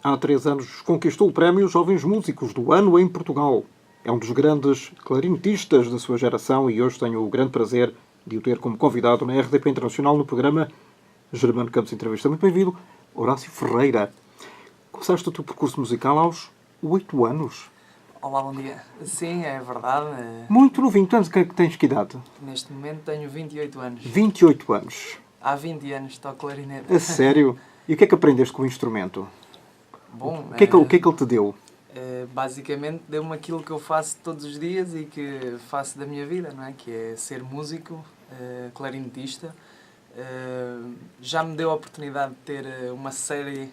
Há 3 anos conquistou o prémio Jovens Músicos do Ano em Portugal. É um dos grandes clarinetistas da sua geração e hoje tenho o grande prazer de o ter como convidado na RDP Internacional no programa Germano Campos Entrevista. Muito bem-vindo, Horácio Ferreira. Começaste o teu percurso musical aos 8 anos. Olá, bom dia. Sim, é verdade. Muito novinho. Tanto que tens que idade? Neste momento tenho 28 anos. 28 anos. Há 20 anos toco clarinete. A sério? E o que é que aprendeste com o instrumento? Bom, O que é que ele te deu? basicamente deu-me aquilo que eu faço todos os dias e que faço da minha vida, não é? Que é ser músico, clarinetista. Já me deu a oportunidade de ter uma série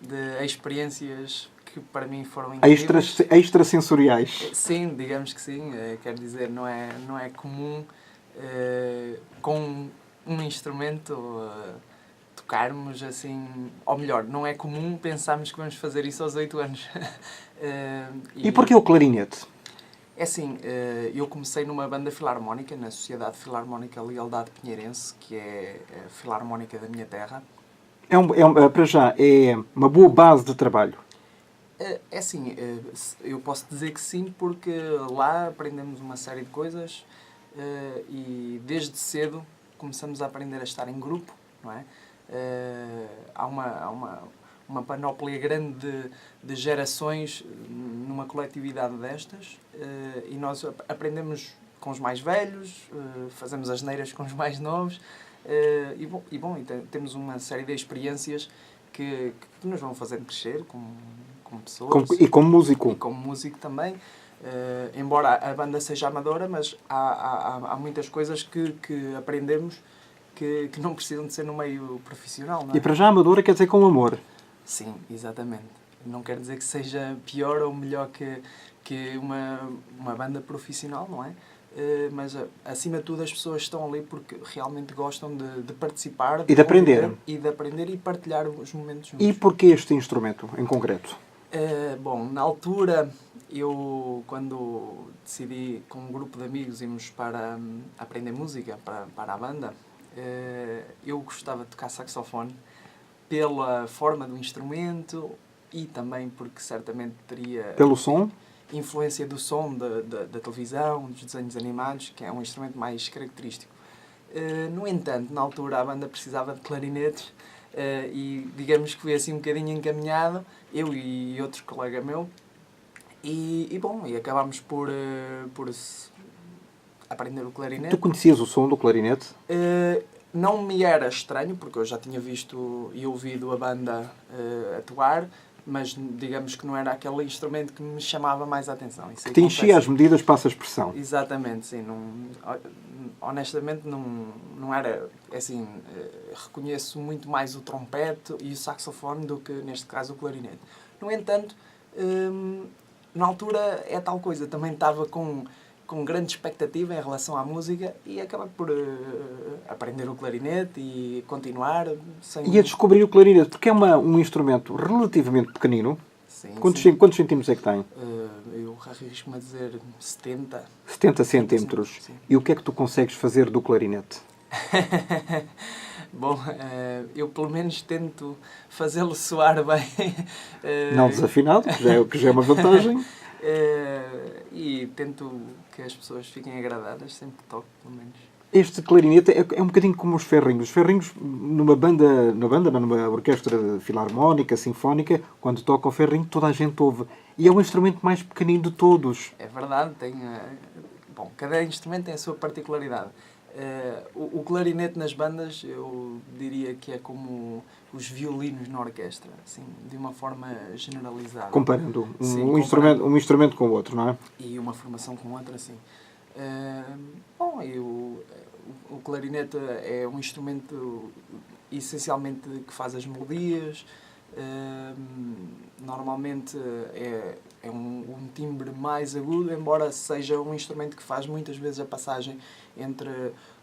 de experiências que para mim foram incríveis. Extrasensoriais. Sim, digamos que sim. Quer dizer, não é comum com um instrumento tocarmos assim... Ou melhor, não é comum pensarmos que vamos fazer isso aos 8 anos. E porquê o clarinete? É assim, eu comecei numa banda filarmónica, na Sociedade Filarmónica Lealdade Pinheirense, que é a filarmónica da minha terra. Para já, é uma boa base de trabalho. É assim, eu posso dizer que sim, porque lá aprendemos uma série de coisas e desde cedo começamos a aprender a estar em grupo, não é? Há uma panóplia grande de gerações numa coletividade destas e nós aprendemos com os mais velhos, fazemos as neiras com os mais novos e temos uma série de experiências que nos vão fazendo crescer como pessoas. E como músico. E como músico também. Embora a banda seja amadora, mas há muitas coisas que aprendemos que não precisam de ser no meio profissional, não é? E para já amadora quer dizer com amor. Sim, exatamente. Não quer dizer que seja pior ou melhor que uma banda profissional, não é? Mas acima de tudo as pessoas estão ali porque realmente gostam de participar E de aprender. E de aprender e partilhar os momentos juntos. E porquê este instrumento em concreto? Bom, na altura, eu quando decidi com um grupo de amigos irmos para aprender música para a banda, eu gostava de tocar saxofone pela forma do instrumento e também porque certamente teria... Pelo som? Influência do som da televisão, dos desenhos animados, que é um instrumento mais característico. No entanto, na altura a banda precisava de clarinetes e digamos que foi assim um bocadinho encaminhado, eu e outro colega meu, e acabámos por aprender o clarinete. Tu conhecias o som do clarinete? Não me era estranho, porque eu já tinha visto e ouvido a banda atuar, mas digamos que não era aquele instrumento que me chamava mais a atenção. Que te enchia as medidas, passa a expressão. Exatamente, sim. Honestamente não era assim. Reconheço muito mais o trompete e o saxofone do que neste caso o clarinete. No entanto, na altura é tal coisa, também estava com grande expectativa em relação à música e acabei por aprender o clarinete e continuar. E a descobrir o clarinete, porque é um instrumento relativamente pequenino. Sim, Quantos centímetros é que tem? Eu arrisco-me a dizer 70. 70 centímetros. Sim. E o que é que tu consegues fazer do clarinete? Bom, eu pelo menos tento fazê-lo soar bem. Não desafinado, que já é uma vantagem. E tento que as pessoas fiquem agradadas sempre que toco, pelo menos. Este clarinete é um bocadinho como os ferrinhos. Os ferrinhos, numa orquestra filarmónica, sinfónica, quando toca o ferrinho, toda a gente ouve. E é o instrumento mais pequenino de todos. É verdade, cada instrumento tem a sua particularidade. O clarinete nas bandas, eu diria que é como os violinos na orquestra, assim, de uma forma generalizada. Comparando Sim, um instrumento com o outro, não é? E uma formação com outra, sim. O clarinete é um instrumento essencialmente que faz as melodias. Normalmente é um timbre mais agudo, embora seja um instrumento que faz muitas vezes a passagem entre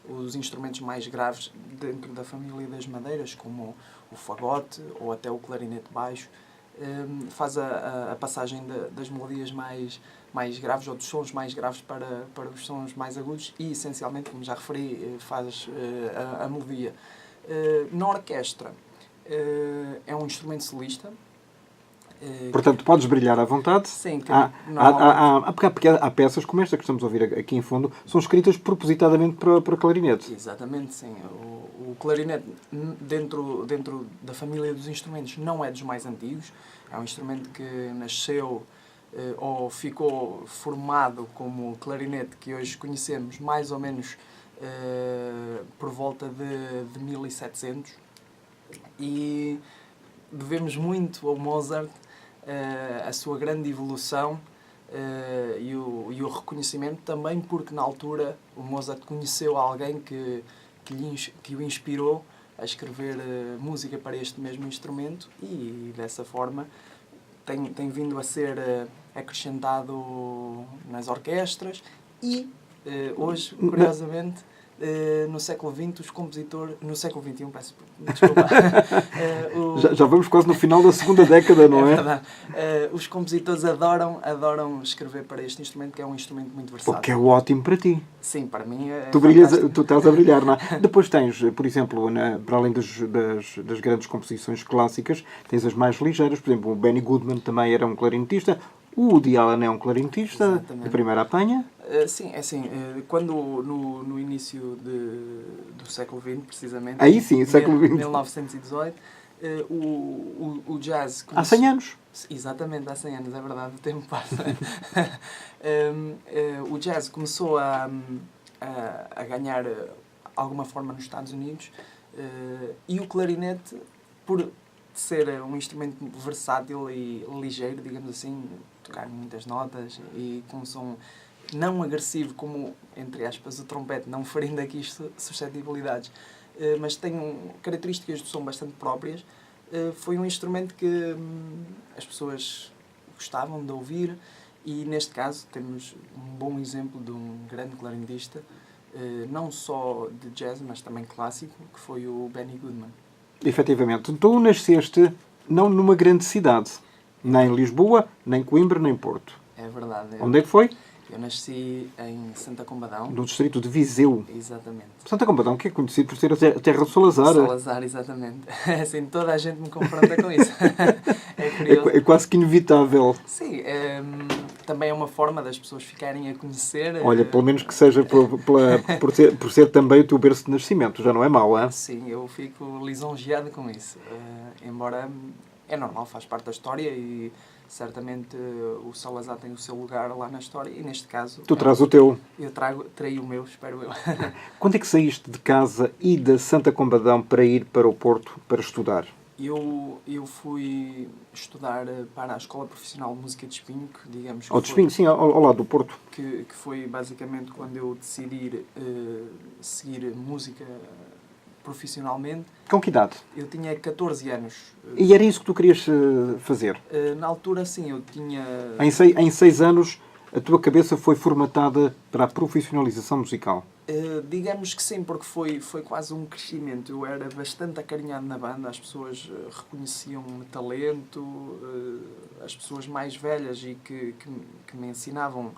os instrumentos mais graves dentro da família das madeiras, como o fagote ou até o clarinete baixo. Faz a passagem das melodias mais graves ou dos sons mais graves para os sons mais agudos e, essencialmente, como já referi, faz a melodia. Na orquestra, é um instrumento solista, Portanto, podes brilhar à vontade. Sim, que Porque há peças como esta que estamos a ouvir aqui em fundo, são escritas propositadamente para clarinete. Exatamente, sim. O clarinete, dentro da família dos instrumentos, não é dos mais antigos. É um instrumento que nasceu ou ficou formado como clarinete que hoje conhecemos mais ou menos por volta de 1700. E devemos muito ao Mozart a sua grande evolução e o reconhecimento também porque na altura o Mozart conheceu alguém que o inspirou a escrever música para este mesmo instrumento e dessa forma tem vindo a ser acrescentado nas orquestras e hoje, curiosamente, no século XX, os compositores... No século XXI, peço desculpa. Já vamos quase no final da segunda década, não é? É verdade. Os compositores adoram escrever para este instrumento, que é um instrumento muito versátil. O que é ótimo para ti. Sim, para mim é Tu estás a brilhar, não é? Depois tens, por exemplo, para além das grandes composições clássicas, tens as mais ligeiras. Por exemplo, o Benny Goodman também era um clarinetista. O Woody Allen é um clarinetista. Exatamente. De primeira apanha. Sim, é assim, quando no início do século XX, precisamente... Aí sim, século XX. 1918, o jazz... Há 100 anos. Exatamente, há 100 anos, é verdade, o tempo passa. O jazz começou a ganhar alguma forma nos Estados Unidos e o clarinete, por ser um instrumento versátil e ligeiro, digamos assim, tocar muitas notas e com um som não agressivo como, entre aspas, o trompete, não ferindo aqui suscetibilidades, mas tem características de som bastante próprias. Foi um instrumento que as pessoas gostavam de ouvir e, neste caso, temos um bom exemplo de um grande clarinetista, não só de jazz, mas também clássico, que foi o Benny Goodman. Efetivamente. Tu nasceste não numa grande cidade, nem Lisboa, nem Coimbra, nem Porto. É verdade. Onde é que foi? Eu nasci em Santa Combadão. No distrito de Viseu. Exatamente. Santa Combadão, que é conhecido por ser a terra de Salazar. Salazar, exatamente. Assim, toda a gente me confronta com isso. É curioso. É quase que inevitável. Sim, também é uma forma das pessoas ficarem a conhecer. Olha, pelo menos que seja por ser também o teu berço de nascimento, já não é mau, é? Sim, eu fico lisonjeado com isso. Embora é normal, faz parte da história e certamente o Salazar tem o seu lugar lá na história e neste caso... Tu traz o teu. Eu terei o meu, espero eu. Quando é que saíste de casa e da Santa Combadão para ir para o Porto para estudar? Eu fui estudar para a Escola Profissional de Música de Espinho, que digamos... Ao de Espinho, sim, ao lado do Porto. Que foi basicamente quando eu decidi seguir música profissionalmente. Com que idade? Eu tinha 14 anos. E era isso que tu querias fazer? Na altura, sim, eu tinha... Em 6 anos, a tua cabeça foi formatada para a profissionalização musical? Digamos que sim, porque foi quase um crescimento. Eu era bastante acarinhado na banda, as pessoas reconheciam-me talento, as pessoas mais velhas e que me ensinavam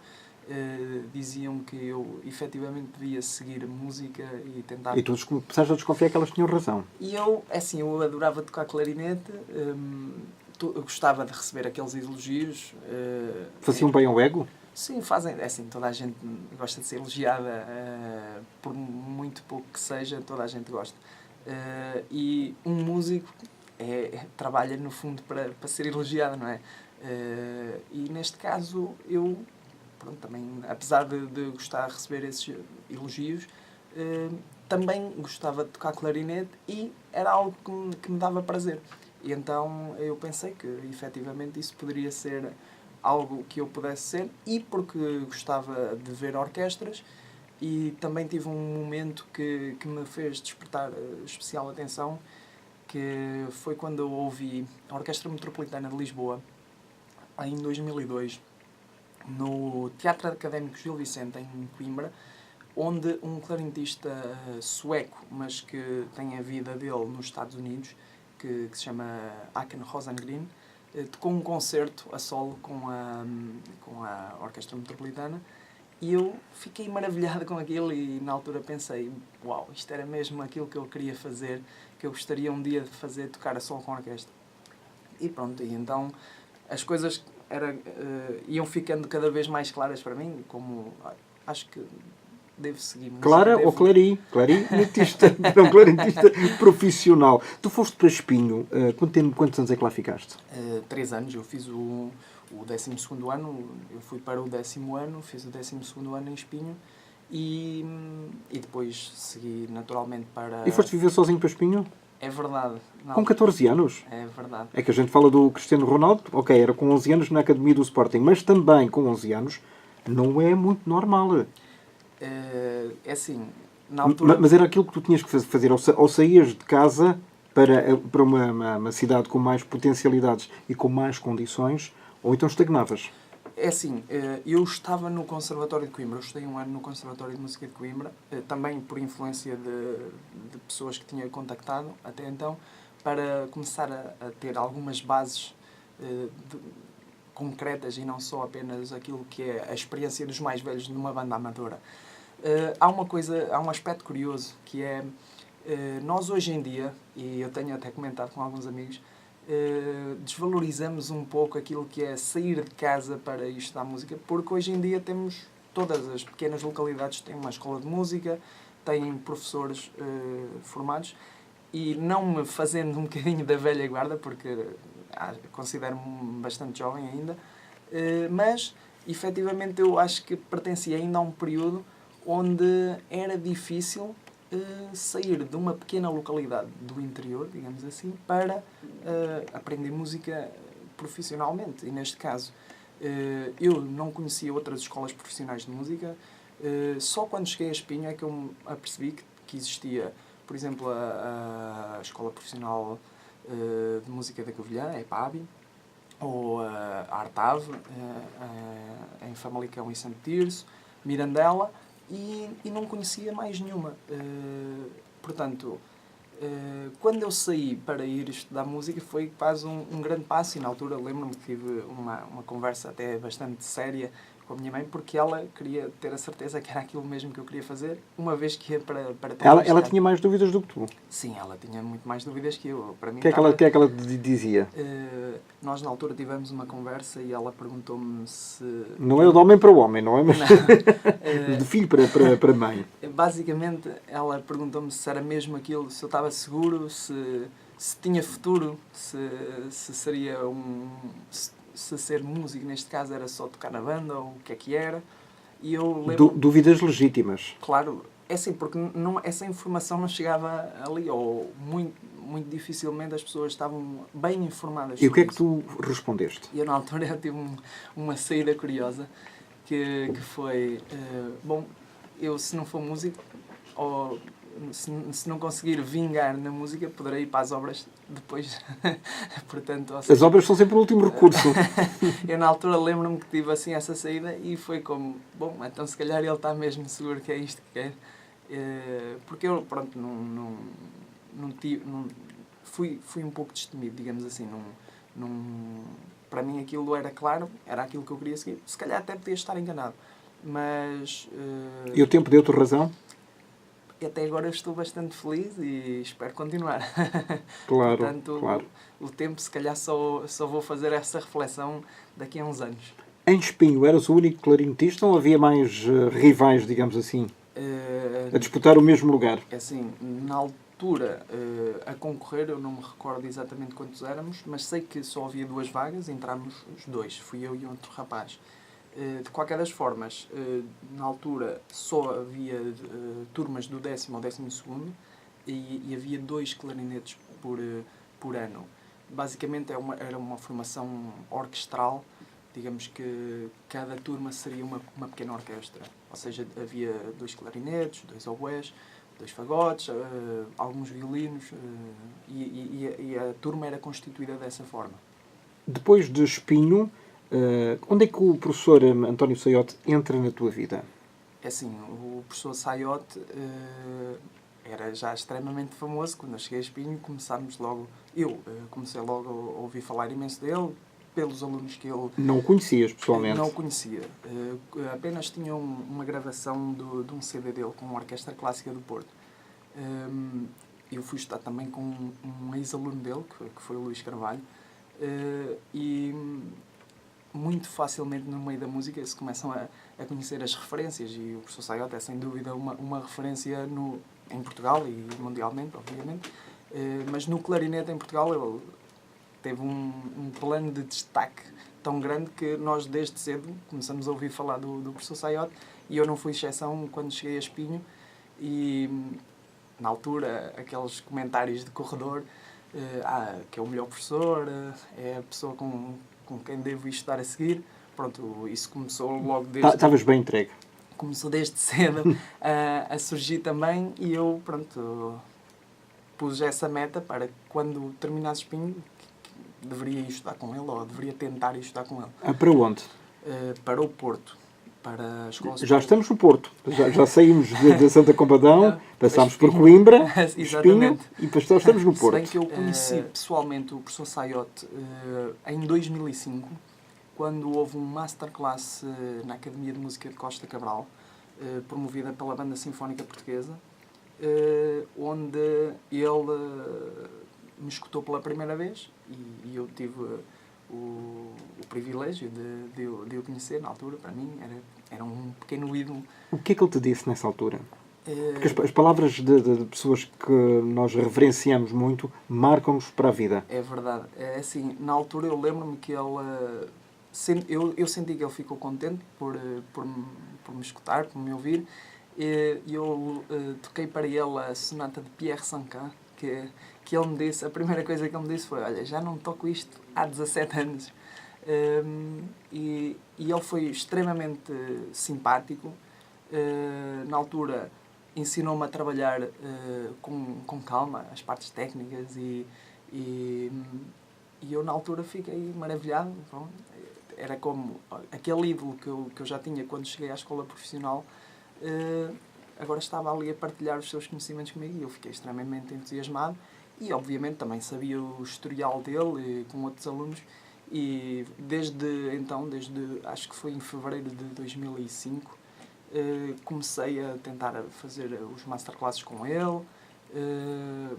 diziam que eu efetivamente devia seguir música e tentar... E tu começaste a desconfiar que elas tinham razão? E eu, assim, eu adorava tocar clarinete, eu gostava de receber aqueles elogios. Faziam bem ao ego? Sim, fazem. É assim, toda a gente gosta de ser elogiada, por muito pouco que seja, toda a gente gosta. E um músico trabalha, no fundo, para ser elogiado, não é? E neste caso, eu, pronto, também, apesar de gostar de receber esses elogios, também gostava de tocar clarinete e era algo que me dava prazer. E então eu pensei que, efetivamente, isso poderia ser algo que eu pudesse ser, e porque gostava de ver orquestras e também tive um momento que me fez despertar especial atenção, que foi quando eu ouvi a Orquestra Metropolitana de Lisboa, em 2002, no Teatro Académico Gil Vicente, em Coimbra, onde um clarinetista sueco, mas que tem a vida dele nos Estados Unidos, que se chama Håkan Rosengren, tocou um concerto a solo com a Orquestra Metropolitana e eu fiquei maravilhado com aquilo e na altura pensei, uau, isto era mesmo aquilo que eu queria fazer, que eu gostaria um dia de fazer, tocar a solo com a orquestra. E pronto, e então as coisas iam ficando cada vez mais claras para mim, como acho que devo seguir música. Clara ou clarinetista? Não, clarinetista profissional. Tu foste para Espinho. Quantos anos é que lá ficaste? 3 anos. Eu fiz o 12º ano. Eu fui para o 10º ano, fiz o 12º ano em Espinho e depois segui naturalmente para... E foste viver sozinho para Espinho? É verdade. Não, com 14 anos? É verdade. É que a gente fala do Cristiano Ronaldo. Ok, era com 11 anos na academia do Sporting, mas também com 11 anos não é muito normal. É assim, na altura... Mas era aquilo que tu tinhas que fazer, ou saías de casa para uma cidade com mais potencialidades e com mais condições, ou então estagnavas. É assim, eu estava no Conservatório de Coimbra, eu estudei 1 ano no Conservatório de Música de Coimbra, também por influência de pessoas que tinha contactado até então, para começar a ter algumas bases concretas e não só apenas aquilo que é a experiência dos mais velhos numa banda amadora. Há um aspecto curioso que é, nós hoje em dia, e eu tenho até comentado com alguns amigos, desvalorizamos um pouco aquilo que é sair de casa para ir estudar música, porque hoje em dia todas as pequenas localidades têm uma escola de música, têm professores formados, e não me fazendo um bocadinho da velha guarda, porque considero-me bastante jovem ainda, mas efetivamente eu acho que pertencia ainda a um período onde era difícil sair de uma pequena localidade do interior, digamos assim, para aprender música profissionalmente. E neste caso, eu não conhecia outras escolas profissionais de música. Só quando cheguei a Espinho é que eu me apercebi que existia, por exemplo, a Escola Profissional de Música da Covilhã, a EPABI, ou a Artave, em Famalicão e Santo Tirso, Mirandela, e não conhecia mais nenhuma. Portanto, quando eu saí para ir estudar música foi quase um grande passo, e na altura lembro-me que tive uma conversa até bastante séria com a minha mãe, porque ela queria ter a certeza que era aquilo mesmo que eu queria fazer, uma vez que ia para ela tinha mais dúvidas do que tu? Sim, ela tinha muito mais dúvidas que eu. Para mim, o que é que ela dizia? Nós na altura tivemos uma conversa e ela perguntou-me se... Não é de homem para o homem, não é? Mas de filho para mãe. Basicamente, ela perguntou-me se era mesmo aquilo, se eu estava seguro, se tinha futuro, se seria se ser músico, neste caso, era só tocar na banda, ou o que era. E eu lembro... Dúvidas legítimas. Claro, é assim, porque essa informação não chegava ali, ou muito dificilmente as pessoas estavam bem informadas. E o que é que tu respondeste? Eu, na altura, eu tive uma saída curiosa, que foi, bom, eu se não for músico, ou se não conseguir vingar na música, poderei ir para as obras depois. Portanto, seja, as obras são sempre o último recurso. Eu na altura lembro-me que tive assim essa saída e foi como, bom, então se calhar ele está mesmo seguro que é isto que quer. Porque eu, pronto, fui um pouco destemido, digamos assim. Para mim aquilo era claro, era aquilo que eu queria seguir. Se calhar até podia estar enganado. Mas... E o tempo deu-te razão? E até agora eu estou bastante feliz e espero continuar. Claro, Portanto, claro. O tempo, se calhar, só vou fazer essa reflexão daqui a uns anos. Em Espinho, eras o único clarinetista ou havia mais rivais, digamos assim, a disputar o mesmo lugar? É assim, na altura, a concorrer, eu não me recordo exatamente quantos éramos, mas sei que só havia 2 vagas, entramos os 2, fui eu e outro rapaz. De qualquer das formas, na altura só havia turmas do 10º ao 12º e havia 2 clarinetes por ano. Basicamente era uma formação orquestral, digamos que cada turma seria uma pequena orquestra. Ou seja, havia 2 clarinetes, 2 oboés, 2 fagotes, alguns violinos e a turma era constituída dessa forma. Depois de Espinho, onde é que o professor António Saiote entra na tua vida? É assim, o professor Saiote era já extremamente famoso. Quando eu cheguei a Espinho, eu comecei logo a ouvir falar imenso dele, pelos alunos que ele... Não o conhecias pessoalmente? Não o conhecia. Apenas tinha uma gravação de um CD dele com uma orquestra clássica do Porto. Eu fui estudar também com um ex-aluno dele, que foi o Luís Carvalho. E muito facilmente no meio da música se começam a conhecer as referências, e o professor Sayote é sem dúvida uma referência em Portugal e mundialmente, obviamente, mas no clarinete em Portugal ele teve um plano de destaque tão grande que nós desde cedo começamos a ouvir falar do professor Sayote, e eu não fui exceção quando cheguei a Espinho. E na altura aqueles comentários de corredor, que é o melhor professor, é a pessoa com quem devo estudar a seguir. Pronto, isso começou logo desde... Estavas bem entregue. Começou desde cedo a surgir também, e eu, pronto, pus essa meta para quando terminasse Espinho, que deveria ir estudar com ele, ou deveria tentar ir estudar com ele. Para onde? Para o Porto. Para a escola Já estamos no Porto. Já saímos de Santa Combadão, passámos por Coimbra, Espinho, e depois estamos no Porto. Se bem que eu conheci pessoalmente o professor Sayote em 2005, quando houve um masterclass na Academia de Música de Costa Cabral, promovida pela Banda Sinfónica Portuguesa, onde ele me escutou pela primeira vez, e eu tive o privilégio de o conhecer. Na altura, para mim, era um pequeno ídolo. O que é que ele te disse nessa altura? Porque as palavras de pessoas que nós reverenciamos muito marcam-nos para a vida. É verdade. É assim, na altura eu lembro-me que ele... Eu senti que ele ficou contente por me escutar, por me ouvir. E eu toquei para ele a sonata de Pierre Sancan, que ele me disse, a primeira coisa que ele me disse foi: olha, já não toco isto há 17 anos. E ele foi extremamente simpático. Na altura ensinou-me a trabalhar com calma as partes técnicas, e eu na altura fiquei maravilhado. Bom, era como aquele ídolo que eu já tinha quando cheguei à escola profissional, agora estava ali a partilhar os seus conhecimentos comigo, e eu fiquei extremamente entusiasmado. E obviamente também sabia o historial dele com outros alunos, e desde então, acho que foi em fevereiro de 2005, comecei a tentar fazer os masterclasses com ele.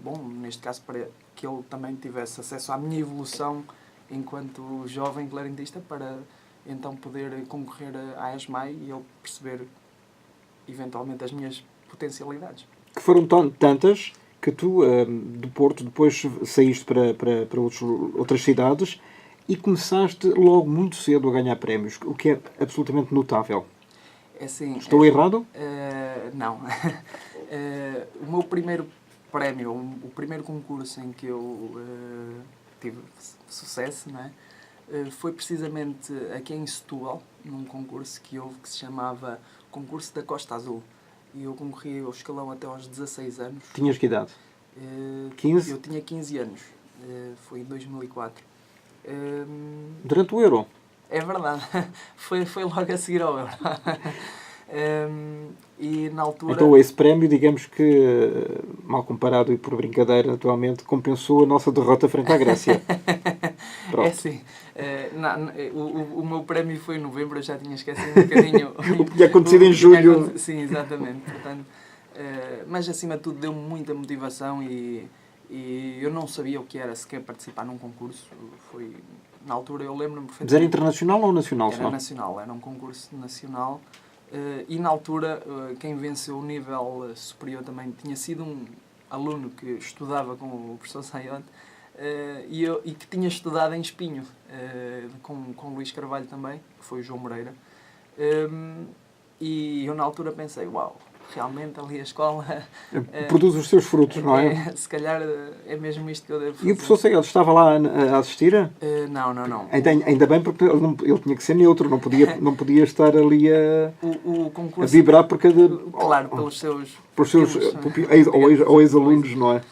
Bom, neste caso para que ele também tivesse acesso à minha evolução enquanto jovem clarinetista, para então poder concorrer à ESMAI e ele perceber eventualmente as minhas potencialidades. Que foram tantas que tu, do Porto, depois saíste para outras cidades e começaste logo muito cedo a ganhar prémios, o que é absolutamente notável. É assim, estou errado? Não. O meu primeiro prémio, o primeiro concurso em que eu tive sucesso, não é? Foi precisamente aqui em Setúbal, num concurso que houve, que se chamava Concurso da Costa Azul. E eu concorri ao escalão até aos 16 anos. Tinhas que idade? 15? Eu tinha 15 anos. Foi em 2004. Durante o Euro? É verdade. Foi logo a seguir ao Euro. E na altura... Então esse prémio, digamos que, mal comparado e por brincadeira, atualmente, compensou a nossa derrota frente à Grécia. É assim, o meu prémio foi em novembro, eu já tinha esquecido um bocadinho. O que tinha acontecido em julho. Sim, exatamente. Portanto, mas acima de tudo deu-me muita motivação, e eu não sabia o que era sequer participar num concurso. Foi, na altura eu lembro-me perfeitamente. Mas era internacional ou nacional? Era nacional, era um concurso nacional. E na altura quem venceu o nível superior também tinha sido um aluno que estudava com o professor Sayote, e que tinha estudado em Espinho, com o Luís Carvalho também, que foi o João Moreira. E eu na altura pensei, uau, realmente ali a escola... produz os seus frutos, não é? Se calhar é mesmo isto que eu devo fazer. E o professor Sayote estava lá a assistir? Não. Ainda bem, porque ele tinha que ser neutro, não podia estar ali o concurso, a vibrar por cada... Claro, pelos seus ou ex-alunos, não é?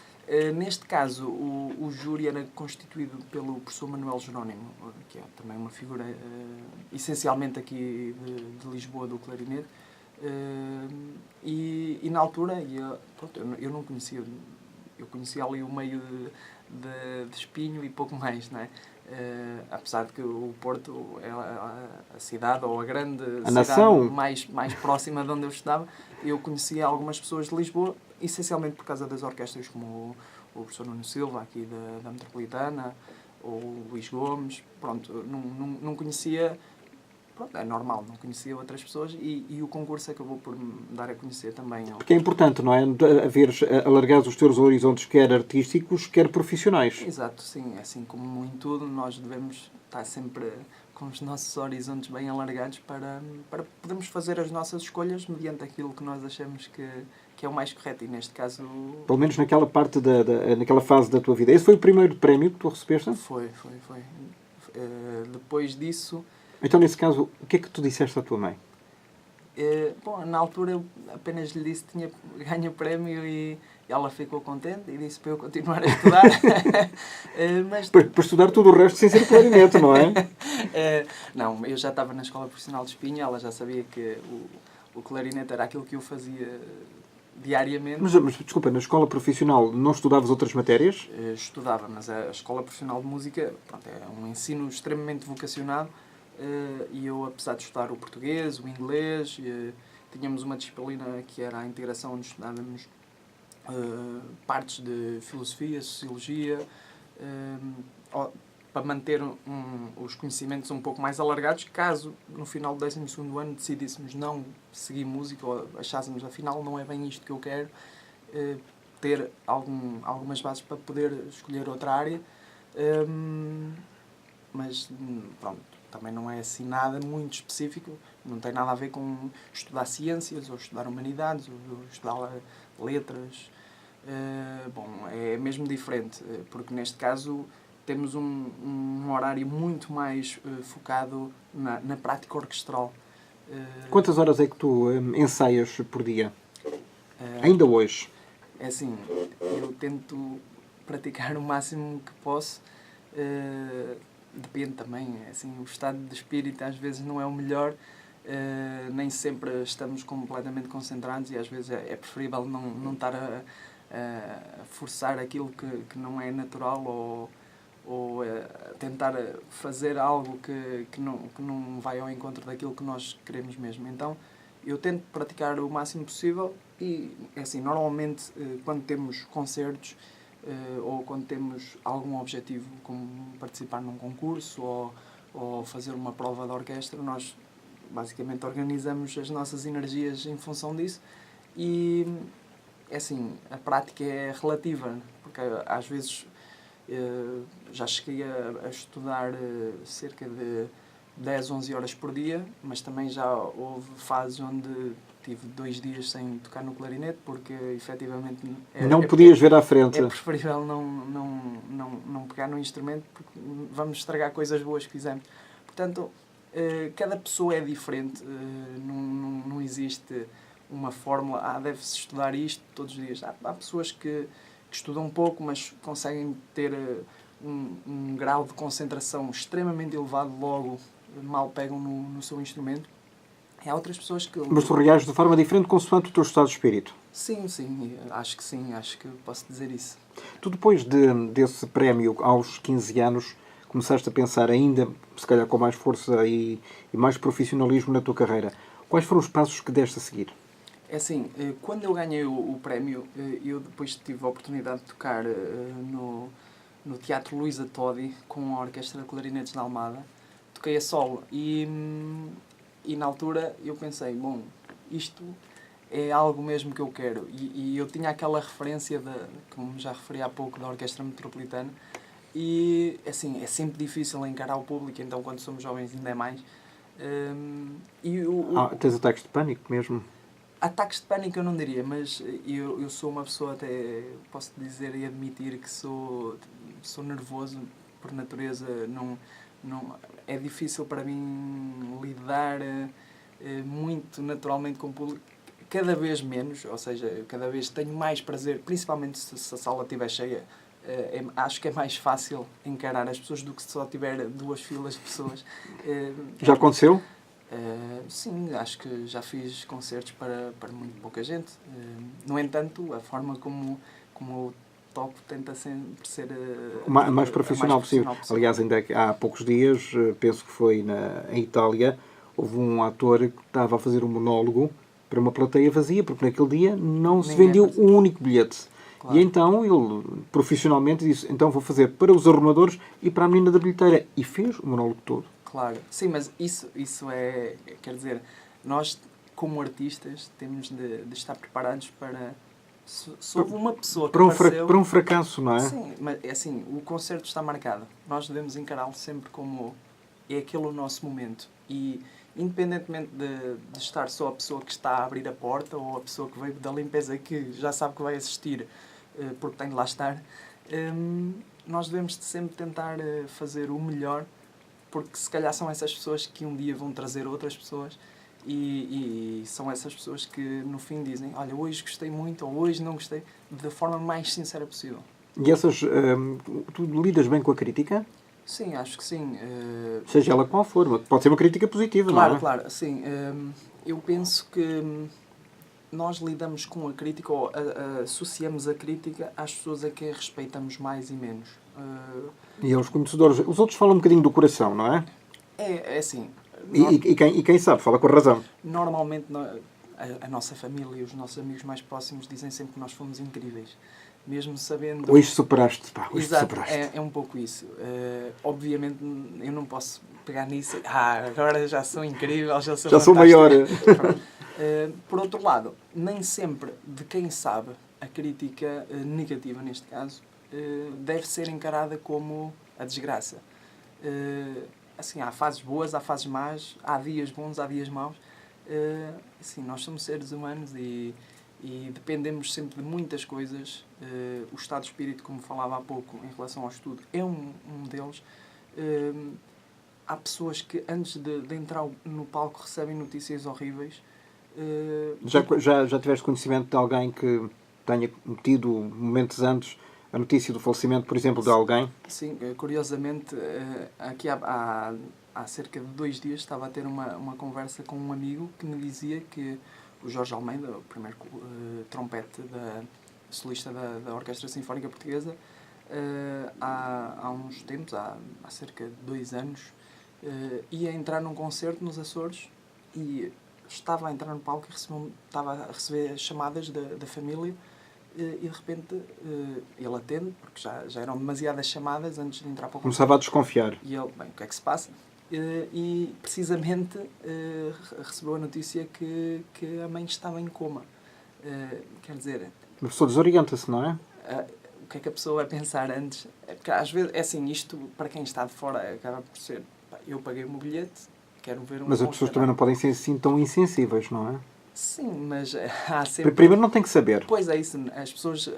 Neste caso, o júri era constituído pelo professor Manuel Jerónimo, que é também uma figura essencialmente aqui de Lisboa, do clarinete. E na altura, eu não conhecia, eu conhecia ali o meio de Espinho e pouco mais, não é? Apesar de que o Porto é a cidade, ou a grande cidade nação mais próxima de onde eu estava, eu conhecia algumas pessoas de Lisboa, essencialmente por causa das orquestras, como o professor Nuno Silva, aqui da Metropolitana, ou Luís Gomes, pronto, não conhecia, pronto, é normal, não conhecia outras pessoas e o concurso acabou por me dar a conhecer também. Porque é importante, não é? Haveres alargado os teus horizontes, quer artísticos, quer profissionais. Exato, sim, assim como em tudo, nós devemos estar sempre com os nossos horizontes bem alargados para podermos fazer as nossas escolhas mediante aquilo que nós achamos que é o mais correto. E neste caso... Pelo menos naquela parte, naquela fase da tua vida. Esse foi o primeiro prémio que tu recebeste? Foi. Depois disso... Então, nesse caso, o que é que tu disseste à tua mãe? Bom, na altura eu apenas lhe disse que tinha ganho o prémio e ela ficou contente e disse para eu continuar a estudar. Mas... Para estudar tudo o resto sem ser clarinete, não é? Não, eu já estava na Escola Profissional de Espinho, ela já sabia que o clarinete era aquilo que eu fazia diariamente. Mas desculpa, na escola profissional não estudavas outras matérias? Estudava, mas a Escola Profissional de Música, pronto, é um ensino extremamente vocacionado. E eu, apesar de estudar o português, o inglês, tínhamos uma disciplina que era a integração, onde estudávamos partes de filosofia, sociologia, para manter os conhecimentos um pouco mais alargados, caso no final do 12º ano decidíssemos não seguir música ou achássemos afinal não é bem isto que eu quero, ter algumas bases para poder escolher outra área. Mas pronto, também não é assim nada muito específico, não tem nada a ver com estudar ciências, ou estudar humanidades, ou estudar letras. Bom, é mesmo diferente, porque neste caso temos um horário muito mais focado na prática orquestral. Quantas horas é que tu ensaias por dia? Ainda hoje? É assim, eu tento praticar o máximo que posso. Depende também, assim, o estado de espírito às vezes não é o melhor, nem sempre estamos completamente concentrados e às vezes é preferível não estar a forçar aquilo que não é natural ou tentar fazer algo que não vai ao encontro daquilo que nós queremos mesmo. Então eu tento praticar o máximo possível e, assim, normalmente quando temos concertos ou quando temos algum objetivo, como participar num concurso ou fazer uma prova de orquestra, nós basicamente organizamos as nossas energias em função disso e, assim, a prática é relativa, porque às vezes já cheguei a estudar cerca de 10, 11 horas por dia, mas também já houve fases onde tive 2 dias sem tocar no clarinete, porque efetivamente não podias ver à frente. É preferível não pegar no instrumento, porque vamos estragar coisas boas que fizemos. Portanto, cada pessoa é diferente, não existe uma fórmula, deve-se estudar isto todos os dias. Há pessoas que estudam um pouco, mas conseguem ter um grau de concentração extremamente elevado, logo mal pegam no seu instrumento. Há outras pessoas que... Mas tu reages de forma diferente consoante o teu estado de espírito? Sim, acho que posso dizer isso. Tu, depois desse prémio, aos 15 anos, começaste a pensar ainda, se calhar com mais força e mais profissionalismo na tua carreira. Quais foram os passos que deste a seguir? É assim, quando eu ganhei o prémio, eu depois tive a oportunidade de tocar no Teatro Luísa Todi com a Orquestra de Clarinetes de Almada. Toquei a solo e na altura eu pensei, bom, isto é algo mesmo que eu quero. E eu tinha aquela referência, como já referi há pouco, da Orquestra Metropolitana. E, assim, é sempre difícil encarar o público, então quando somos jovens ainda é mais. Tens ataques de pânico mesmo? Ataques de pânico eu não diria, mas eu sou uma pessoa, até posso dizer e admitir que sou nervoso por natureza. Não, é difícil para mim lidar muito naturalmente com o público, cada vez menos, ou seja, cada vez tenho mais prazer, principalmente se a sala estiver cheia. Acho que é mais fácil encarar as pessoas do que se só tiver 2 filas de pessoas. Já aconteceu? Sim, acho que já fiz concertos para muito pouca gente. No entanto, a forma como eu toco tenta sempre ser o mais profissional possível. Aliás, ainda há poucos dias, penso que foi em Itália, houve um ator que estava a fazer um monólogo para uma plateia vazia, porque naquele dia não se vendeu um único bilhete. Claro. E então ele, profissionalmente, disse, então vou fazer para os arrumadores e para a menina da bilheteira. E fez o monólogo todo. Claro. Sim, mas isso é... Quer dizer, nós, como artistas, temos de estar preparados para... Se houve uma pessoa que apareceu... Para um fracasso, não é? Sim, mas é assim, o concerto está marcado. Nós devemos encará-lo sempre como é aquele o nosso momento. E independentemente de estar só a pessoa que está a abrir a porta ou a pessoa que veio da limpeza que já sabe que vai assistir porque tem de lá estar, nós devemos sempre tentar fazer o melhor, porque se calhar são essas pessoas que um dia vão trazer outras pessoas e são essas pessoas que no fim dizem, olha, hoje gostei muito ou hoje não gostei, da forma mais sincera possível. E essas... tu lidas bem com a crítica? Sim, acho que sim. Seja ela qual for. Pode ser uma crítica positiva, Claro, não é? claro. Sim, eu penso que nós lidamos com a crítica ou associamos a crítica às pessoas a quem respeitamos mais e menos. E aos conhecedores. Os outros falam um bocadinho do coração, não é? É assim. E quem sabe, fala com a razão. Normalmente a nossa família e os nossos amigos mais próximos dizem sempre que nós fomos incríveis. Mesmo sabendo... Hoje superaste, pá, hoje Exato, superaste. é um pouco isso. Obviamente eu não posso pegar nisso e agora já sou incrível, já sou Já sou maior. Por outro lado, nem sempre de quem sabe a crítica negativa, neste caso, deve ser encarada como a desgraça. Assim, há fases boas, há fases más, há dias bons, há dias maus. Assim, nós somos seres humanos e dependemos sempre de muitas coisas. O estado de espírito, como falava há pouco, em relação ao estudo, é um deles. Há pessoas que, antes de entrar no palco, recebem notícias horríveis. Já tiveste conhecimento de alguém que tenha tido momentos antes a notícia do falecimento, por exemplo, de alguém? Sim, curiosamente, aqui há cerca de 2 dias estava a ter uma conversa com um amigo que me dizia que o Jorge Almeida, o primeiro trompete solista da Orquestra Sinfónica Portuguesa, há uns tempos, há cerca de 2 anos, ia entrar num concerto nos Açores e estava a entrar no palco e estava a receber chamadas da família e de repente ele atende, porque já eram demasiadas chamadas antes de entrar para o concerto. Começava a desconfiar. E ele, bem, o que é que se passa? E precisamente recebeu a notícia que a mãe estava em coma. Quer dizer... A pessoa desorienta-se, não é? O que é que a pessoa vai pensar antes? Porque às vezes, é assim, isto para quem está de fora acaba por ser... Eu paguei o meu bilhete, quero ver Mas as pessoas também não podem ser assim tão insensíveis, não é? Sim, mas há sempre... Primeiro não tem que saber. Pois é isso, as pessoas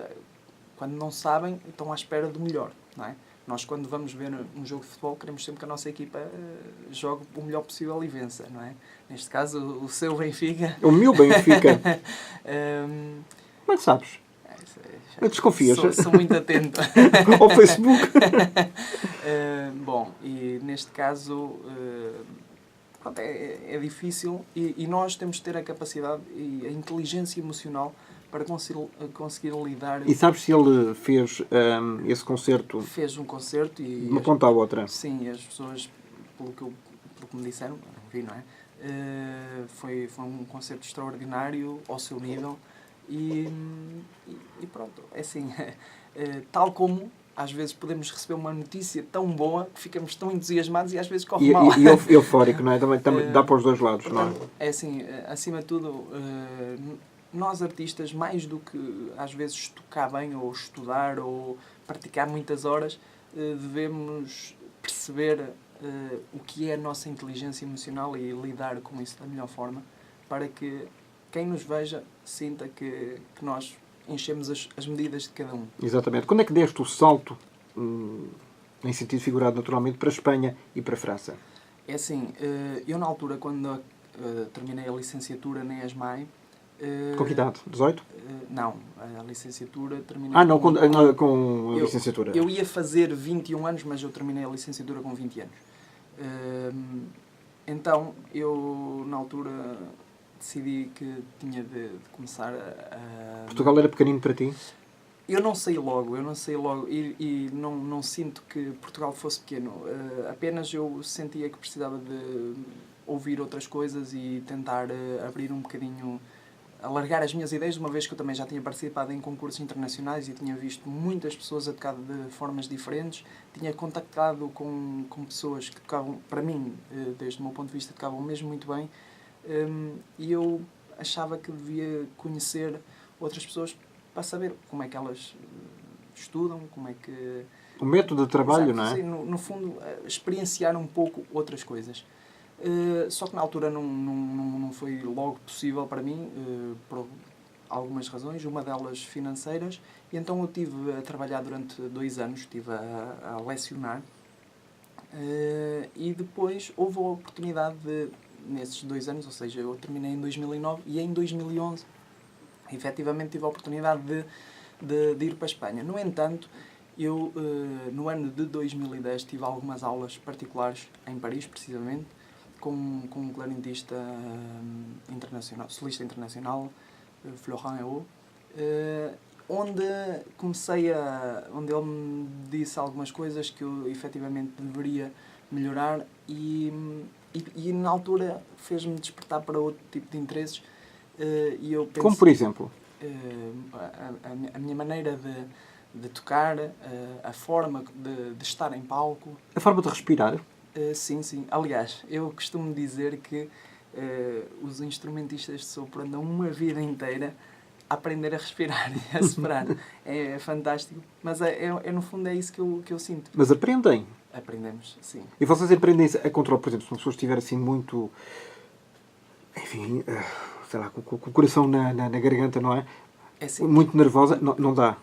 quando não sabem estão à espera do melhor, não é? Nós, quando vamos ver um jogo de futebol, queremos sempre que a nossa equipa jogue o melhor possível e vença, não é? Neste caso, o seu Benfica... O meu Benfica. Como é que sabes? Desconfias? Sou muito atento. Ao Facebook. Bom, e neste caso... Pronto, é difícil e nós temos de ter a capacidade e a inteligência emocional para conseguir lidar... E sabes se ele fez esse concerto? Fez um concerto e... De uma ponta à outra. Sim, as pessoas, pelo que me disseram, não vi, não é? Foi um concerto extraordinário, ao seu nível. E pronto, é assim, tal como... Às vezes podemos receber uma notícia tão boa que ficamos tão entusiasmados e às vezes corre mal. E eufórico, não é? Também dá para os dois lados, portanto, não é? É assim, acima de tudo, nós artistas, mais do que às vezes tocar bem ou estudar ou praticar muitas horas, devemos perceber o que é a nossa inteligência emocional e lidar com isso da melhor forma para que quem nos veja sinta que nós enchemos as medidas de cada um. Exatamente. Quando é que deste o salto, em sentido figurado naturalmente, para a Espanha e para a França? É assim, eu na altura, quando terminei a licenciatura na ESMAI... Com que idade? 18? Não, a licenciatura terminei... Com a licenciatura. Eu ia fazer 21 anos, mas eu terminei a licenciatura com 20 anos. Então, eu na altura... decidi que tinha de começar a... Portugal era pequenino para ti? Eu não sei logo e não sinto que Portugal fosse pequeno. Apenas eu sentia que precisava de ouvir outras coisas e tentar abrir um bocadinho alargar as minhas ideias, uma vez que eu também já tinha participado em concursos internacionais e tinha visto muitas pessoas a tocar de formas diferentes, tinha contactado com pessoas que tocavam, para mim, desde o meu ponto de vista, tocavam mesmo muito bem, e eu achava que devia conhecer outras pessoas para saber como é que elas estudam, como é que... O método de trabalho, Exato, não é? sim, no fundo, experienciar um pouco outras coisas. Só que na altura não foi logo possível para mim, por algumas razões, uma delas financeiras, e então eu estive a trabalhar durante 2 anos, estive a lecionar, e depois houve a oportunidade nesses 2 anos, ou seja, eu terminei em 2009 e em 2011, efetivamente tive a oportunidade de ir para a Espanha. No entanto, eu no ano de 2010 tive algumas aulas particulares em Paris, precisamente, com um clarinetista internacional, solista internacional, Florent Hérault, onde onde ele me disse algumas coisas que eu efetivamente deveria melhorar e na altura fez-me despertar para outro tipo de interesses, e eu penso, Como por exemplo? a minha maneira de tocar, a forma de estar em palco. A forma de respirar. Sim, sim. Aliás, eu costumo dizer que os instrumentistas de sopro andam uma vida inteira a aprender a respirar e a soprar. É fantástico. Mas no fundo é isso que eu sinto. Mas aprendem. Aprendemos, sim. E vocês aprendem a controlar, por exemplo, se uma pessoa estiver assim muito... Enfim, sei lá, com o coração na garganta, não é? É assim, Muito nervosa, não dá.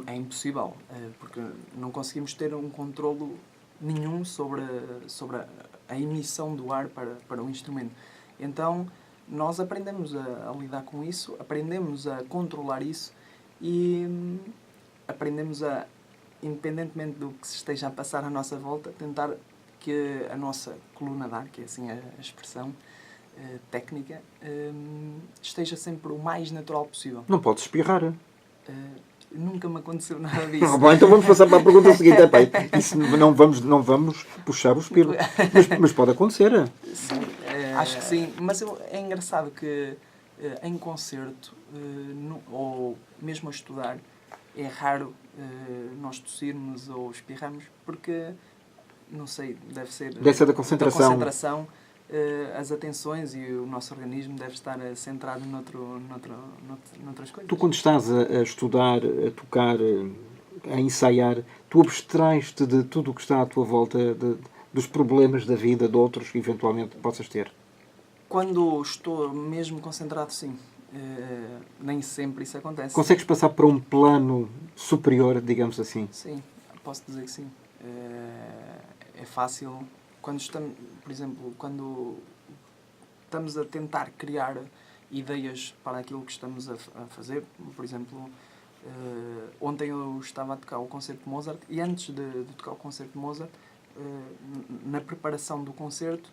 é impossível, porque não conseguimos ter um controlo nenhum sobre a emissão do ar para o instrumento. Então, nós aprendemos a lidar com isso, aprendemos a controlar isso e aprendemos a, independentemente do que se esteja a passar à nossa volta, tentar que a nossa coluna de ar, que é assim a expressão técnica, esteja sempre o mais natural possível. Não podes espirrar. Nunca me aconteceu nada disso. Bom, então vamos passar para a pergunta seguinte. Isso não vamos puxar o espirro. Mas pode acontecer. Sim, acho que sim. Mas é engraçado que em concerto, ou mesmo a estudar, é raro nós tossirmos ou espirrarmos, porque, não sei, deve ser da concentração. As atenções e o nosso organismo deve estar centrado noutras coisas. Tu, quando estás a estudar, a tocar, a ensaiar, tu abstrais-te de tudo o que está à tua volta, dos problemas da vida, de outros que eventualmente possas ter? Quando estou mesmo concentrado, sim. Nem sempre isso acontece. Consegues passar para um plano superior, digamos assim? Sim, posso dizer que sim. É fácil. Quando estamos, por exemplo, quando estamos a tentar criar ideias para aquilo que estamos a fazer, por exemplo, ontem eu estava a tocar o concerto de Mozart e antes de tocar o concerto de Mozart, na preparação do concerto,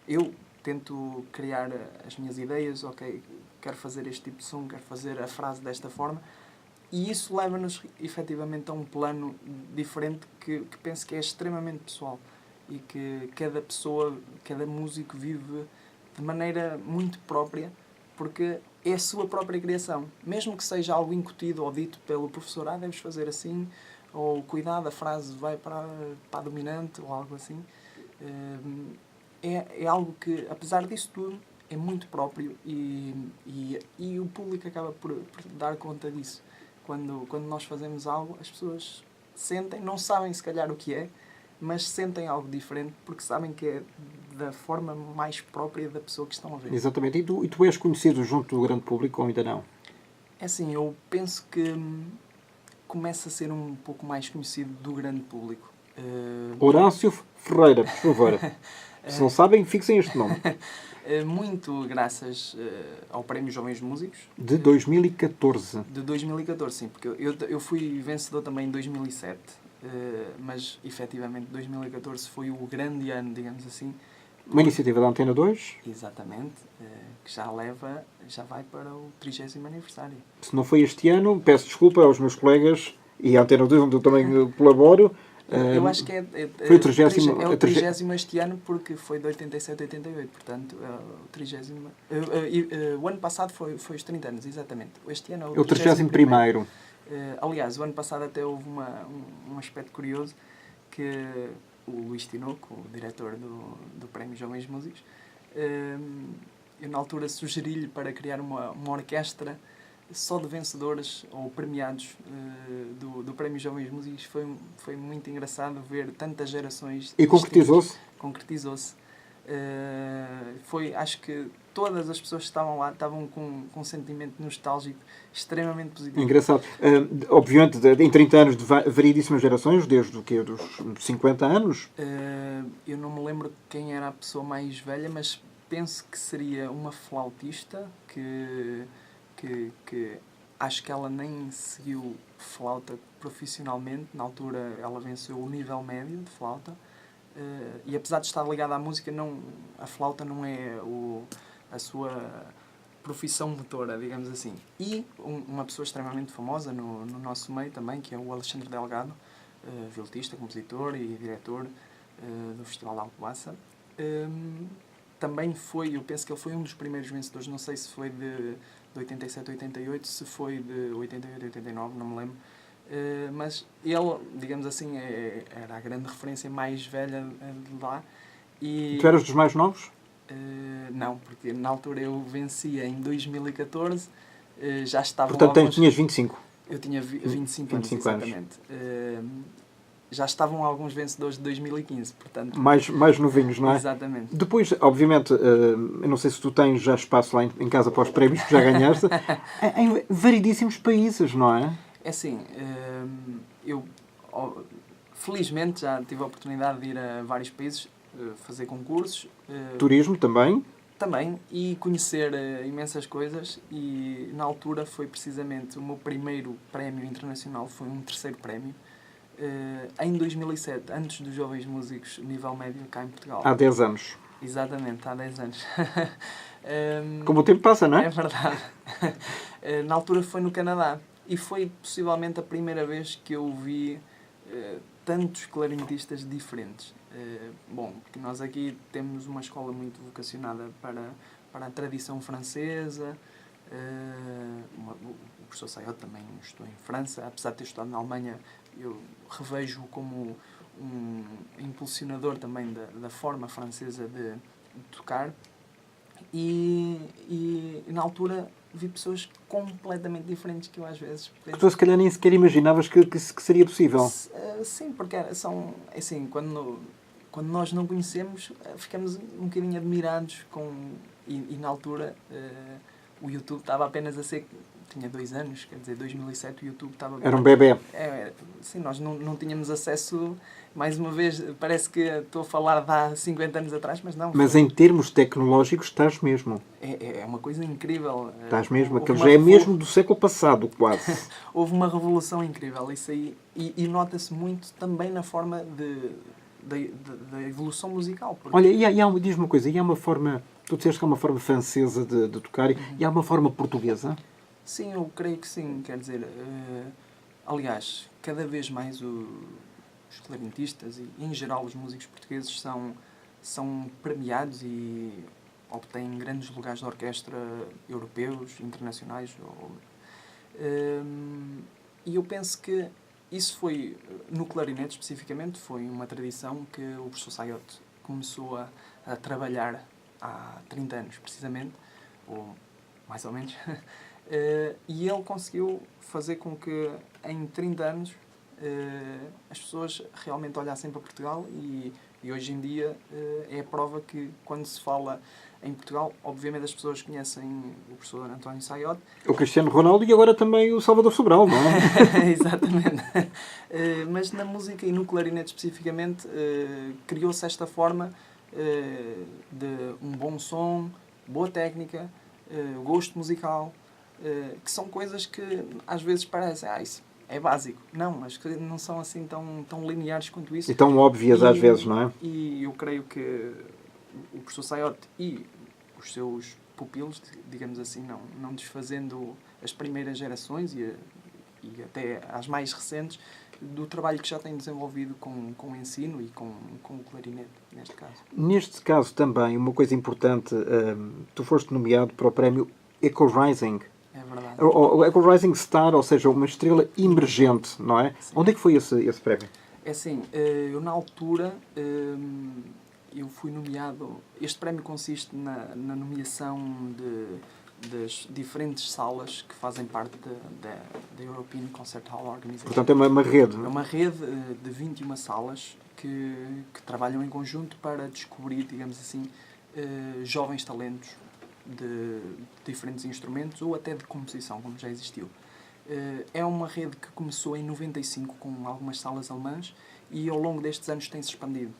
eu tento criar as minhas ideias, ok, quero fazer este tipo de som, quero fazer a frase desta forma. E isso leva-nos, efetivamente, a um plano diferente que penso que é extremamente pessoal e que cada pessoa, cada músico vive de maneira muito própria, porque é a sua própria criação. Mesmo que seja algo incutido ou dito pelo professor, deves fazer assim, ou cuidado, a frase vai para a dominante, ou algo assim. É algo que, apesar disso tudo, é muito próprio e o público acaba por dar conta disso. Quando nós fazemos algo, as pessoas sentem, não sabem se calhar o que é, mas sentem algo diferente porque sabem que é da forma mais própria da pessoa que estão a ver. Exatamente. E tu és conhecido junto do grande público ou ainda não? É assim, eu penso que começa a ser um pouco mais conhecido do grande público. Horácio Ferreira, por favor. Se não sabem, fixem este nome. Muito graças ao Prémio Jovens Músicos. De 2014. De 2014, sim, porque eu fui vencedor também em 2007, mas efetivamente 2014 foi o grande ano, digamos assim. Uma iniciativa da Antena 2. Exatamente, que já vai para o 30º aniversário. Se não foi este ano, peço desculpa aos meus colegas e à Antena 2, onde eu também colaboro, Eu acho que Foi o 30º, é o 30º este ano, porque foi de 87 a 88, portanto, o 30º... o ano passado foi os 30 anos, exatamente. Este ano É o 31º. Aliás, o ano passado até houve um aspecto curioso, que o Luís Tinoco, o diretor do Prémio Jovens Músicos, eu na altura sugeri-lhe para criar uma orquestra só de vencedores ou premiados do Prémio Jovens Músicos. Foi muito engraçado ver tantas gerações. E concretizou-se? Concretizou-se. Acho que todas as pessoas que estavam lá estavam com um sentimento nostálgico extremamente positivo. Engraçado. Obviamente, em 30 anos de variedíssimas gerações, desde o quê? Dos 50 anos? Eu não me lembro quem era a pessoa mais velha, mas penso que seria uma flautista que acho que ela nem seguiu flauta profissionalmente. Na altura ela venceu o nível médio de flauta. E apesar de estar ligada à música, a flauta não é a sua profissão motora, digamos assim. E uma pessoa extremamente famosa no nosso meio também, que é o Alexandre Delgado, violonista, compositor e diretor do Festival de Alcobaça. Também eu penso que ele foi um dos primeiros vencedores, não sei se foi de 87 a 88, se foi de 88 a 89, não me lembro. Mas ele, digamos assim, era a grande referência mais velha de lá. Tu eras dos mais novos? Não, porque na altura eu vencia em 2014, já estavam Portanto, tinhas 25. Eu tinha 25 anos, 25 anos. exatamente. Já estavam alguns vencedores de 2015, portanto... Mais novinhos, não é? Exatamente. Depois, obviamente, eu não sei se tu tens já espaço lá em casa para os prémios que já ganhaste, em variedíssimos países, não é? É assim, eu felizmente já tive a oportunidade de ir a vários países, fazer concursos. Turismo também? Também, e conhecer imensas coisas, e na altura foi precisamente o meu primeiro prémio internacional, foi um terceiro prémio, em 2007, antes dos Jovens Músicos nível médio cá em Portugal. Há 10 anos. Exatamente, há 10 anos. Como o tempo passa, não é? É verdade. Na altura foi no Canadá, e foi possivelmente a primeira vez que eu vi tantos clarinetistas diferentes. Bom, porque nós aqui temos uma escola muito vocacionada para a tradição francesa. O professor Sayot também estudou em França, apesar de ter estudado na Alemanha, eu revejo-o como um impulsionador também da forma francesa de tocar. E na altura vi pessoas completamente diferentes que eu às vezes penso... Que tu se calhar nem sequer imaginavas que seria possível. Sim, porque são assim, quando nós não conhecemos, ficamos um bocadinho admirados e na altura o YouTube estava apenas a ser... Tinha 2 anos, quer dizer, 2007 o YouTube estava... Era um bebê. Sim, nós não tínhamos acesso... Mais uma vez, parece que estou a falar de há 50 anos atrás, mas não. Mas em termos tecnológicos estás mesmo. É uma coisa incrível. Estás mesmo. Aquele já é mesmo do século passado, quase. Houve uma revolução incrível, isso aí. E nota-se muito também na forma da evolução musical. Porque... Olha, diz-me uma coisa, e há uma forma... Tu disseste que há uma forma francesa de tocar, e há uma forma portuguesa? Sim, eu creio que sim. Quer dizer, aliás, cada vez mais os clarinetistas e, em geral, os músicos portugueses são premiados e obtêm grandes lugares de orquestra europeus, internacionais. E eu penso que isso foi, no clarinete especificamente, foi uma tradição que o professor Sayot começou a trabalhar há 30 anos, precisamente, ou mais ou menos. E ele conseguiu fazer com que, em 30 anos, as pessoas realmente olhassem para Portugal e hoje em dia é a prova que, quando se fala em Portugal, obviamente as pessoas conhecem o professor António Sayot. O Cristiano Ronaldo e agora também o Salvador Sobral, não é? Exatamente. Mas na música e no clarinete especificamente, criou-se esta forma de um bom som, boa técnica, gosto musical, que são coisas que às vezes parecem, isso é básico. Não, as coisas não são assim tão lineares quanto isso. E tão óbvias às vezes, não é? E eu creio que o professor Sayot e os seus pupilos, digamos assim, não desfazendo as primeiras gerações e até as mais recentes, do trabalho que já tenho desenvolvido com o ensino e com o clarinete, neste caso. Neste caso também, uma coisa importante, tu foste nomeado para o prémio Eco Rising. É verdade. O Eco Rising Star, ou seja, uma estrela emergente, não é? Sim. Onde é que foi esse prémio? É assim, eu na altura, eu fui nomeado... Este prémio consiste na nomeação das diferentes salas que fazem parte da European Concert Hall Organization. Portanto, é uma rede, É não é? uma rede de 21 salas que trabalham em conjunto para descobrir, digamos assim, jovens talentos de diferentes instrumentos ou até de composição, como já existiu. É uma rede que começou em 95 com algumas salas alemãs e ao longo destes anos tem-se expandido.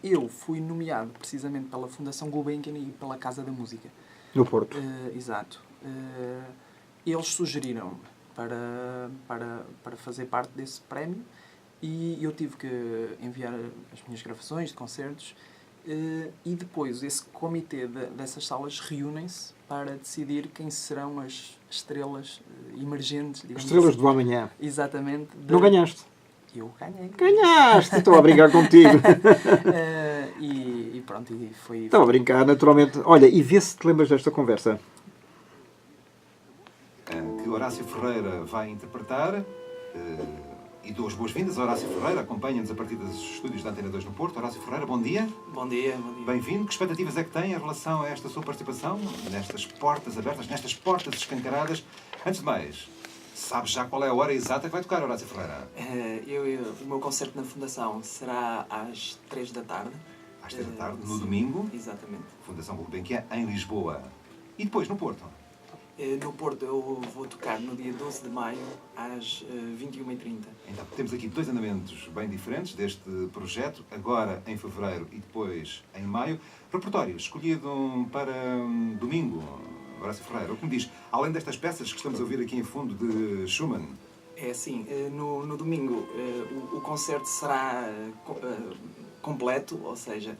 Eu fui nomeado precisamente pela Fundação Gulbenkian e pela Casa da Música. No Porto. Exato. Eles sugeriram-me para fazer parte desse prémio e eu tive que enviar as minhas gravações de concertos e depois esse comitê dessas salas reúnem-se para decidir quem serão as estrelas emergentes. As estrelas do amanhã. Exatamente. Não ganhaste? Eu ganhei. Ganhaste! Estou a brincar contigo. E pronto, e foi... Estava a brincar, naturalmente. Olha, e vê se te lembras desta conversa. Que Horácio Ferreira vai interpretar. E dou as boas-vindas a Horácio Ferreira. Acompanha-nos a partir dos estúdios da Antena 2 no Porto. Horácio Ferreira, bom dia. Bom dia, bom dia. Bem-vindo. Que expectativas é que tem em relação a esta sua participação nestas portas abertas, nestas portas escancaradas? Antes de mais, sabes já qual é a hora exata que vai tocar, Horácio Ferreira? O meu concerto na Fundação será às 3 da tarde. Às 3 da tarde, no sim, domingo, Exatamente. Fundação Gulbenkian, em Lisboa. E depois, no Porto? No Porto eu vou tocar no dia 12 de maio às 21h30. Então, temos aqui dois andamentos bem diferentes deste projeto, agora em fevereiro e depois em maio. Repertório escolhido para domingo, Horácio Ferreira. O que me diz, além destas peças que estamos a ouvir aqui em fundo de Schumann? É assim, no domingo o concerto será completo, ou seja,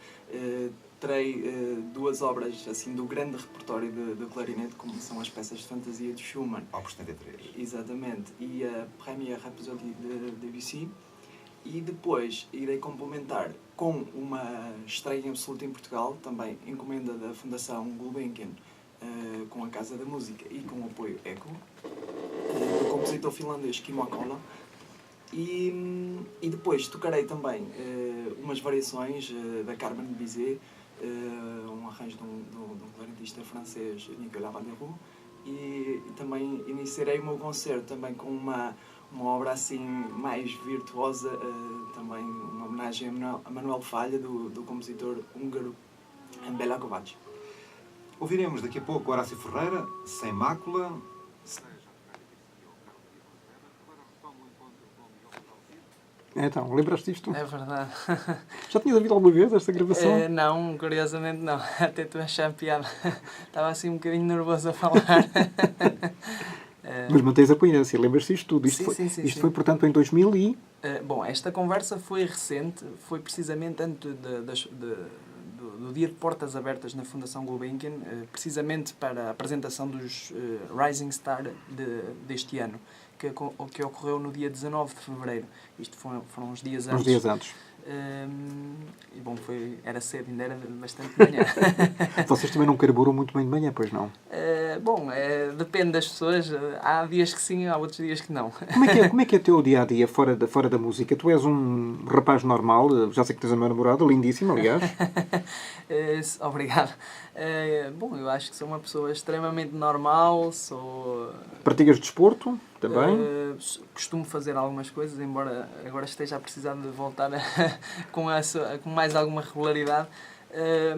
terei duas obras assim do grande repertório de clarinete, como são as peças de fantasia de Schumann. Opus 73. Exatamente. E a Première Rhapsodie de Debussy. E depois irei complementar com uma estreia absoluta em Portugal, também encomenda da Fundação Gulbenkian, com a Casa da Música e com o apoio ECO, do compositor finlandês Kimmo Akkola. E depois tocarei também umas variações da Carmen Bizet, um arranjo de um clarinetista francês, Nicolas Vanderroux, e também iniciarei o meu concerto também com uma obra assim mais virtuosa, também uma homenagem a Manuel Falha, do compositor húngaro Bela Kovács. Ouviremos daqui a pouco Horácio Ferreira, Sem Mácula. Então, lembras-te disto? É verdade. Já tinhas ouvido alguma vez esta gravação? Não, curiosamente não. Até estou a achar piada. Estava assim um bocadinho nervoso a falar. Mas mantens a coerência, lembras-te disto tudo. Isto Sim. foi, portanto, em 2000 e... Bom, esta conversa foi recente, foi precisamente antes do dia de portas abertas na Fundação Gulbenkian, precisamente para a apresentação dos Rising Star deste ano, que ocorreu no dia 19 de fevereiro. Isto foram uns dias antes. Uns dias antes. E bom, era cedo, ainda era bastante de manhã. Vocês também não carburam muito bem de manhã, pois não? Depende das pessoas. Há dias que sim, há outros dias que não. Como é que é o teu dia-a-dia fora da música? Tu és um rapaz normal, já sei que tens a minha namorada, lindíssima, aliás. Obrigado. Eu acho que sou uma pessoa extremamente normal, Praticas desporto também? Costumo fazer algumas coisas, embora agora esteja a precisar de voltar com mais alguma regularidade.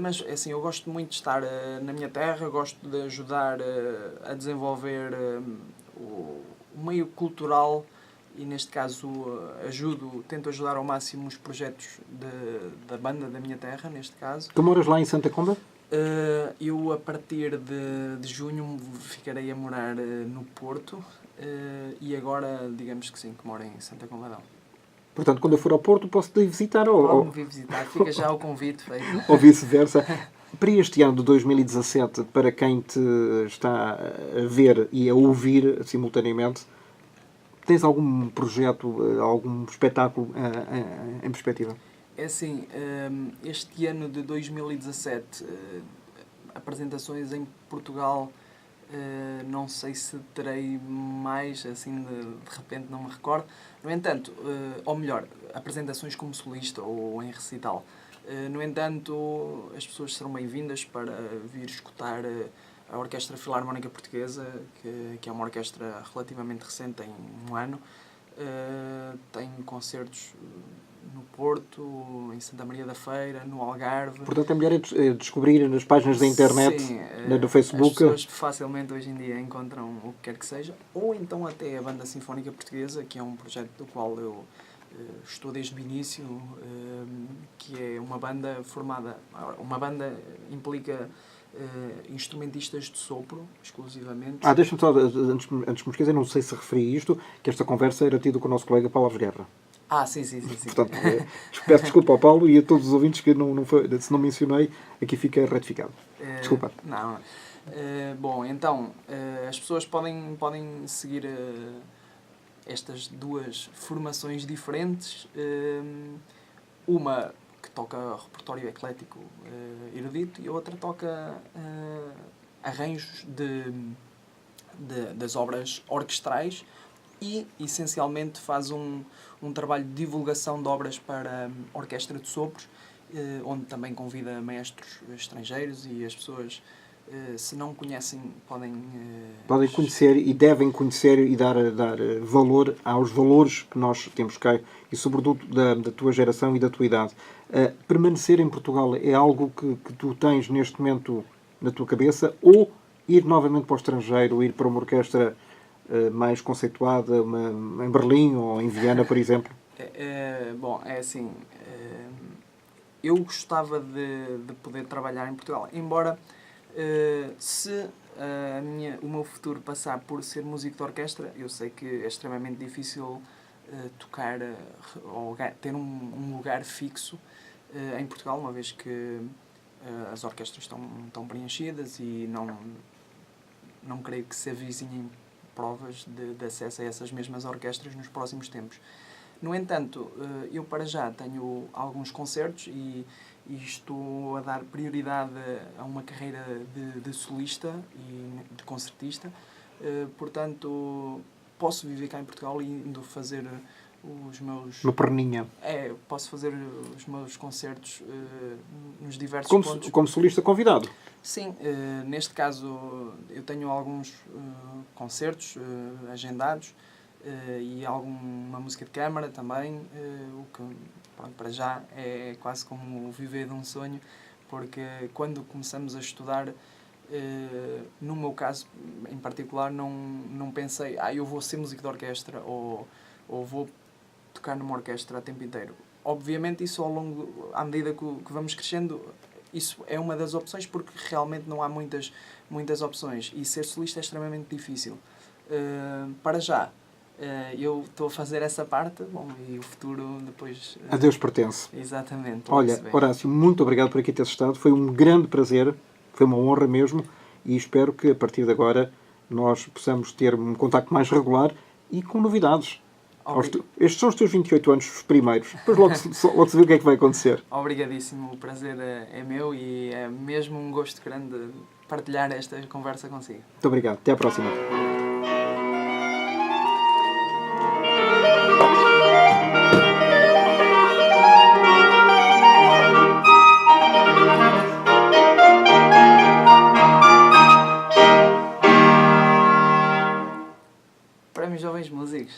Mas assim, eu gosto muito de estar na minha terra, gosto de ajudar a desenvolver o meio cultural e neste caso tento ajudar ao máximo os projetos da banda da minha terra, neste caso. Tu moras lá em Santa Comba? Eu a partir de junho ficarei a morar no Porto e agora digamos que sim, que moro em Santa Combadão. Portanto, quando eu for ao Porto posso-te ir visitar Pode-me vir visitar, fica já o convite feito. Ou vice-versa. Para este ano de 2017, para quem te está a ver e a ouvir simultaneamente, Tens algum projeto, algum espetáculo em perspectiva? É assim, este ano de 2017, apresentações em Portugal, não sei se terei mais, assim, de repente não me recordo. No entanto, ou melhor, apresentações como solista ou em recital. No entanto, as pessoas serão bem-vindas para vir escutar a Orquestra Filarmónica Portuguesa, que é uma orquestra relativamente recente, tem um ano. Tem concertos no Porto, em Santa Maria da Feira, no Algarve. Portanto, é melhor descobrir nas páginas da internet, Sim, no Facebook. As pessoas facilmente hoje em dia encontram o que quer que seja, ou então até a Banda Sinfónica Portuguesa, que é um projeto do qual eu estou desde o início, que é uma banda formada... Uma banda implica instrumentistas de sopro, exclusivamente. Deixa-me só, antes que me esqueça, não sei se referi isto, que esta conversa era tida com o nosso colega Paulo Alves Guerra. Sim. Portanto, peço desculpa ao Paulo e a todos os ouvintes que se não mencionei, aqui fica retificado. Desculpa. Não. Bom, então, as pessoas podem seguir estas duas formações diferentes. Uma que toca repertório eclético erudito e a outra toca arranjos das obras orquestrais e, essencialmente, faz um trabalho de divulgação de obras para orquestra de sopros, onde também convida maestros estrangeiros e as pessoas, se não conhecem, podem conhecer e devem conhecer e dar valor aos valores que nós temos cá e, sobretudo, da tua geração e da tua idade. Permanecer em Portugal é algo que tu tens neste momento na tua cabeça, ou ir novamente para o estrangeiro, ir para uma orquestra mais conceituada, em Berlim ou em Viena, por exemplo? Bom, é assim, eu gostava de poder trabalhar em Portugal, embora se o meu futuro passar por ser músico de orquestra, eu sei que é extremamente difícil tocar ou ter um lugar fixo em Portugal, uma vez que as orquestras estão preenchidas e não creio que se avizinhem provas de acesso a essas mesmas orquestras nos próximos tempos. No entanto, eu para já tenho alguns concertos e estou a dar prioridade a uma carreira de solista e de concertista. Portanto, posso viver cá em Portugal e indo fazer os meus... No Perninha. Posso fazer os meus concertos nos diversos pontos. Como solista convidado? Sim, neste caso eu tenho alguns concertos agendados e alguma música de câmara também, o que para já é quase como viver de um sonho, porque quando começamos a estudar, no meu caso em particular, não pensei, eu vou ser músico de orquestra ou vou tocar numa orquestra a tempo inteiro. Obviamente isso à medida que vamos crescendo, isso é uma das opções, porque realmente não há muitas opções e ser solista é extremamente difícil. Para já, eu estou a fazer essa parte, e o futuro depois... A Deus pertence. Exatamente. Olha, Horácio, muito obrigado por aqui teres estado. Foi um grande prazer, foi uma honra mesmo, e espero que a partir de agora nós possamos ter um contacto mais regular e com novidades. Estes são os teus 28 anos, os primeiros. Depois logo se vê o que é que vai acontecer. Obrigadíssimo, o prazer é meu e é mesmo um gosto grande partilhar esta conversa consigo. Muito obrigado. Até à próxima. Prémio Jovens Músicos.